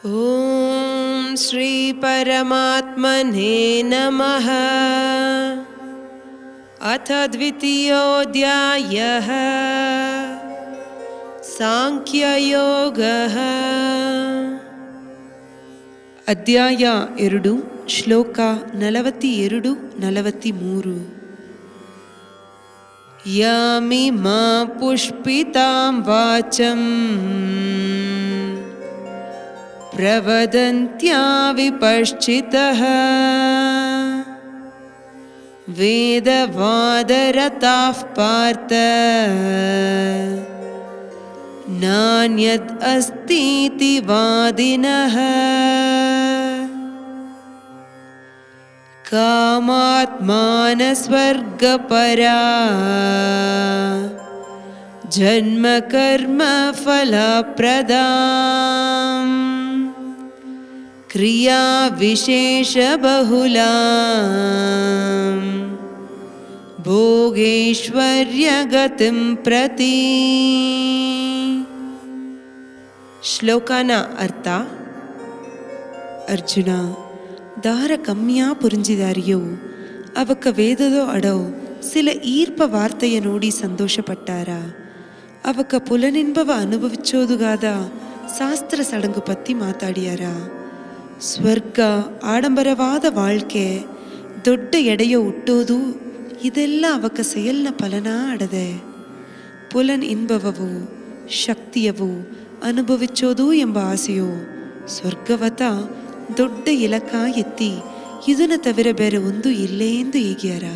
ಓಂ ಶ್ರೀ ಪರಮಾತ್ಮನೇ ನಮಃ. ಅಥ ದ್ವಿತೀಯೋಧ್ಯಾಯಃ ಸಾಂಖ್ಯಯೋಗಃ. ಅಧ್ಯಾಯ 2, ಶ್ಲೋಕ 42-43. ಯಮಿಮಾ ಪುಷ್ಪಿತಾಂ ವಾಚಂ ಪ್ರವದಂತ್ಯಾ ವಿಪಶ್ಚಿತಃ ವೇದವಾದರತಾಃ ಪಾರ್ಥ ನಾನ್ಯದ್ ಅಸ್ತೀತಿ ವಾದಿನಃ. ಕಾಮಾತ್ಮಾನ ಸ್ವರ್ಗಪರಾ ಜನ್ಮ ಕರ್ಮ ಫಲಪ್ರದಾಂ ಕ್ರಿಯಾ ವಿಶೇಷ ಬಹುಲಾಂ ಭೋಗೇಶ್ವರ್ಯ ಗತಿಂ ಪ್ರತಿ. ಶ್ಲೋಕನ ಅರ್ಥ: ಅರ್ಜುನ, ದಾರ ಕಮ್ಮಿಯಾ புரிஞ்சிதாரியோ அவக்க வேததோ அடோ சில ஈர்ப்ப வார்த்தைய ನೋಡಿ ಸಂತೋಷಪಟ್ಟಾರಾ. ಅವಕ್ಕ ಪುಲನಿನ್ಬವ ಅನುಭವಿಸೋದುಗಾದ ಶಾಸ್ತ್ರ ಸಡಂಗು ಪತ್ತಿ ಮಾತಾಡಿಯಾರ. ಸ್ವರ್ಗ, ಆಡಂಬರವಾದ வாழ்ಕೆ, ದೊಡ್ಡ ಎಡೆಯೋ ಹುಟ್ಟೋದು, ಇದೆಲ್ಲ ಅವಕ್ಕ செயல்ನ ಫಲನ ಅಡದೆ. ಪುಲನ್ ಇನ್ಬವವು, ಶಕ್ತಿಯವು ಅನುಭವಿಸೋದು ಎಂಬ ಆಸೆಯೋ ಸ್ವರ್ಗವತ ದೊಡ್ಡ ಇಲಕ ಎತ್ತಿ ಇದನ್ನು ತವಿರ ಬೇರೆ ಒಂದು ಇಲ್ಲೇ ಎಂದು ಹೇಗ್ಯಾರ.